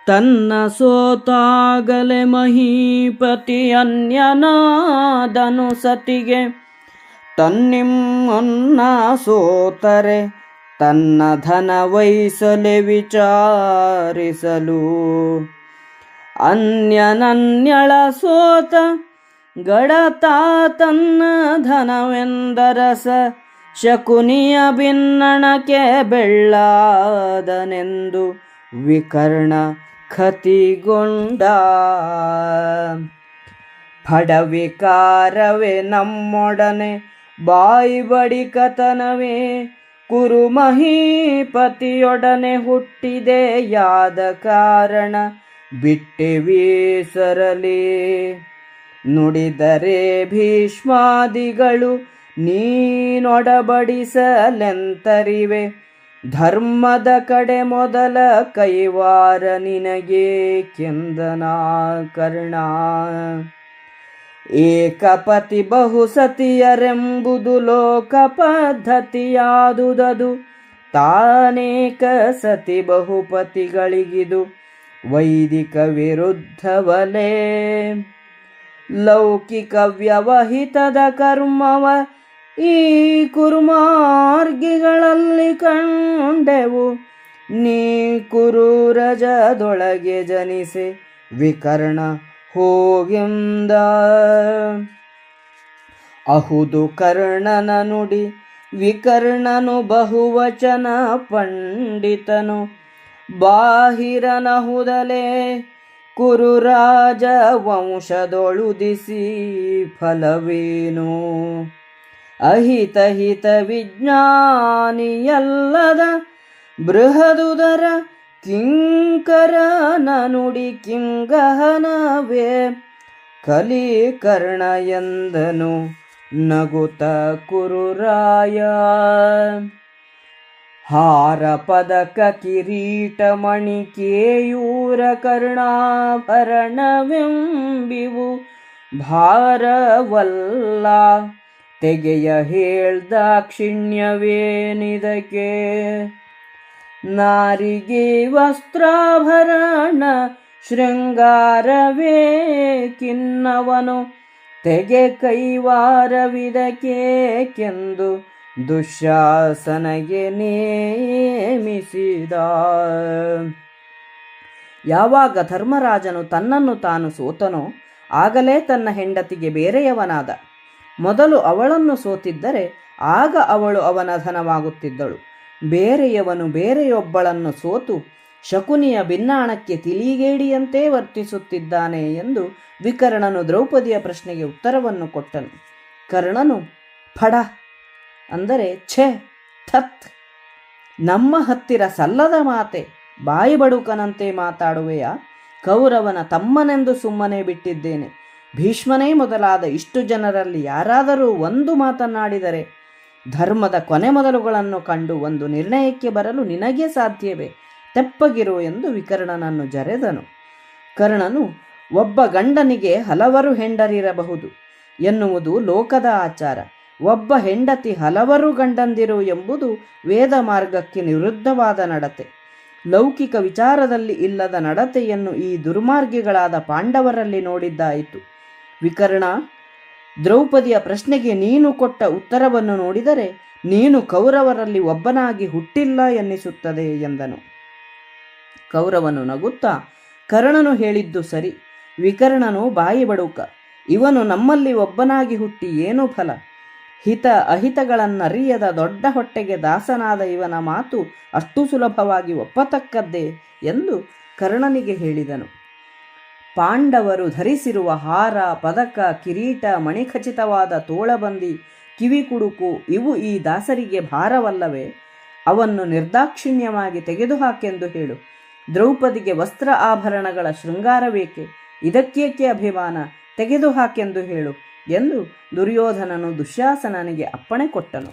ತನ್ನ ಸೋತಾಗಲೆ ಮಹೀಪತಿ ಅನ್ಯನಾದನು ಸತಿಗೆ, ತನ್ನಿಮ್ಮನ್ನ ಸೋತರೆ ತನ್ನ ಧನ ವಹಿಸಲೆ ವಿಚಾರಿಸಲು. ಅನ್ಯನನ್ಯಳ ಸೋತ ಗಡತ ತನ್ನ ಧನವೆಂದರಸ, ಶಕುನಿಯ ಭಿನ್ನಣಕ್ಕೆ ಬೆಳ್ಳಾದನೆಂದು ವಿಕರ್ಣ ಖತಿಗೊಂಡ. ಫಡವಿಕಾರವೇ ನಮ್ಮೊಡನೆ ಬಾಯಿ ಬಡಿಕತನವೇ, ಕುರು ಮಹೀಪತಿಯೊಡನೆ ಹುಟ್ಟಿದೆಯಾದ ಕಾರಣ ಬಿಟ್ಟೆವೀಸರಲಿ. ನುಡಿದರೆ ಭೀಷ್ಮಾದಿಗಳು ನೀನೊಡಬಡಿಸಲೆಂತರಿವೆ, ಧರ್ಮದ ಕಡೆ ಮೊದಲ ಕೈವಾರ ನಿನಗೆ ಕೆಂದನಾ ಕರ್ಣ. ಏಕಪತಿ ಬಹುಸತಿಯರೆಂಬುದು ಲೋಕ ಪದ್ಧತಿಯಾದುದದು, ತಾನೇಕ ಸತಿ ಬಹುಪತಿಗಳಿಗಿದು ವೈದಿಕ ವಿರುದ್ಧವಲೇ. ಲೌಕಿಕ ವ್ಯವಹಿತದ ಕರ್ಮವ ಈ ಕುರುಮಾರ್ಗಿಗಳಲ್ಲಿ ಕಂಡೆವು, ನೀ ಕುರೂರಜದೊಳಗೆ ಜನಿಸೆ ವಿಕರ್ಣ ಹೋಗೆಂದ. ಅಹುದು ಕರ್ಣನ ನುಡಿ ವಿಕರ್ಣನು ಬಹುವಚನ ಪಂಡಿತನು, ಬಾಹಿರನಹುದಲೇ ಕುರುರಾಜ ವಂಶದೊಳುದಿಸಿ ಫಲವೇನು. ಅಹಿತಹಿತ ವಿಜ್ಞಾನಿಯಲ್ಲದ ಬೃಹದುದರ ಕಿಂಕರನ ನುಡಿ ಕಿಂಗಹನವೇ. ಕಲಿಕರ್ಣ ಎಂದನು ನಗುತ ಕುರುರಾಯ, ಹಾರ ಪದಕ ಕಿರೀಟ ಮಣಿ ಕೇಯೂರ ಕರ್ಣಾಭರಣವೆಂಬಿವು ಭಾರವಲ್ಲ. ತೆಗೆಯ ಹೇಳ್ದಾಕ್ಷಿಣ್ಯವೇನಿದಕ್ಕೆ, ನಾರಿಗೆ ವಸ್ತ್ರಾಭರಣ ಶೃಂಗಾರವೇ ಕಿನ್ನವನು, ತೆಗೆ ಕೈವಾರವಿದಕೇಕೆಂದು ದುಶ್ಯಾಸನಗೆ ನೇಮಿಸಿದ. ಯಾವಾಗ ಧರ್ಮರಾಜನು ತನ್ನನ್ನು ತಾನು ಸೋತನೋ ಆಗಲೇ ತನ್ನ ಹೆಂಡತಿಗೆ ಬೇರೆಯವನಾದ. ಮೊದಲು ಅವಳನ್ನು ಸೋತಿದ್ದರೆ ಆಗ ಅವಳು ಅವನ ಧನವಾಗುತ್ತಿದ್ದಳು. ಬೇರೆಯವನು ಬೇರೆಯೊಬ್ಬಳನ್ನು ಸೋತು ಶಕುನಿಯ ಭಿನ್ನಾಣಕ್ಕೆ ತಿಳಿಗೇಡಿಯಂತೆ ವರ್ತಿಸುತ್ತಿದ್ದಾನೆ ಎಂದು ವಿಕರ್ಣನು ದ್ರೌಪದಿಯ ಪ್ರಶ್ನೆಗೆ ಉತ್ತರವನ್ನು ಕೊಟ್ಟನು. ಕರ್ಣನು ಫಡ ಅಂದರೆ ಛೆ, ಥತ್, ನಮ್ಮ ಹತ್ತಿರ ಸಲ್ಲದ ಮಾತೆ, ಬಾಯಿ ಬಡುಕನಂತೆ ಮಾತಾಡುವೆಯಾ? ಕೌರವನ ತಮ್ಮನೆಂದು ಸುಮ್ಮನೆ ಬಿಟ್ಟಿದ್ದೇನೆ. ಭೀಷ್ಮನೇ ಮೊದಲಾದ ಇಷ್ಟು ಜನರಲ್ಲಿ ಯಾರಾದರೂ ಒಂದು ಮಾತನಾಡಿದರೆ ಧರ್ಮದ ಕೊನೆ ಮೊದಲುಗಳನ್ನು ಕಂಡು ಒಂದು ನಿರ್ಣಯಕ್ಕೆ ಬರಲು ನಿನಗೆ ಸಾಧ್ಯವೇ? ತೆಪ್ಪಗಿರು ಎಂದು ವಿಕರ್ಣನನ್ನು ಜರೆದನು. ಕರ್ಣನು ಒಬ್ಬ ಗಂಡನಿಗೆ ಹಲವರು ಹೆಂಡರಿರಬಹುದು ಎನ್ನುವುದು ಲೋಕದ ಆಚಾರ, ಒಬ್ಬ ಹೆಂಡತಿ ಹಲವರು ಗಂಡಂದಿರು ಎಂಬುದು ವೇದ ಮಾರ್ಗಕ್ಕೆ ವಿರುದ್ಧವಾದ ನಡತೆ. ಲೌಕಿಕ ವಿಚಾರದಲ್ಲಿ ಇಲ್ಲದ ನಡತೆಯನ್ನು ಈ ದುರ್ಮಾರ್ಗಿಗಳಾದ ಪಾಂಡವರಲ್ಲಿ ನೋಡಿದ್ದಾಯಿತು. ವಿಕರ್ಣ, ದ್ರೌಪದಿಯ ಪ್ರಶ್ನೆಗೆ ನೀನು ಕೊಟ್ಟ ಉತ್ತರವನ್ನು ನೋಡಿದರೆ ನೀನು ಕೌರವರಲ್ಲಿ ಒಬ್ಬನಾಗಿ ಹುಟ್ಟಿಲ್ಲ ಎನ್ನಿಸುತ್ತದೆ ಎಂದನು. ಕೌರವನು ನಗುತ್ತಾ, ಕರ್ಣನು ಹೇಳಿದ್ದು ಸರಿ. ವಿಕರ್ಣನು ಬಾಯಿ ಬಡುಕ. ಇವನು ನಮ್ಮಲ್ಲಿ ಒಬ್ಬನಾಗಿ ಹುಟ್ಟಿ ಏನೂ ಫಲ? ಹಿತ ಅಹಿತಗಳನ್ನರಿಯದ ದೊಡ್ಡ ಹೊಟ್ಟೆಗೆ ದಾಸನಾದ ಇವನ ಮಾತು ಅಷ್ಟು ಸುಲಭವಾಗಿ ಒಪ್ಪತಕ್ಕದ್ದೇ ಎಂದು ಕರ್ಣನಿಗೆ ಹೇಳಿದನು. ಪಾಂಡವರು ಧರಿಸಿರುವ ಹಾರ, ಪದಕ, ಕಿರೀಟ, ಮಣಿಖಚಿತವಾದ ತೋಳಬಂದಿ, ಕಿವಿಕುಡುಕು ಇವು ಈ ದಾಸರಿಗೆ ಭಾರವಲ್ಲವೇ? ಅವನ್ನು ನಿರ್ದಾಕ್ಷಿಣ್ಯವಾಗಿ ತೆಗೆದುಹಾಕೆಂದು ಹೇಳು. ದ್ರೌಪದಿಗೆ ವಸ್ತ್ರ ಆಭರಣಗಳ ಶೃಂಗಾರವೇಕೆ? ಇದಕ್ಕೇಕೆ ಅಭಿಮಾನ? ತೆಗೆದುಹಾಕೆಂದು ಹೇಳು ಎಂದು ದುರ್ಯೋಧನನು ದುಶ್ಯಾಸನನಿಗೆ ಅಪ್ಪಣೆ ಕೊಟ್ಟನು.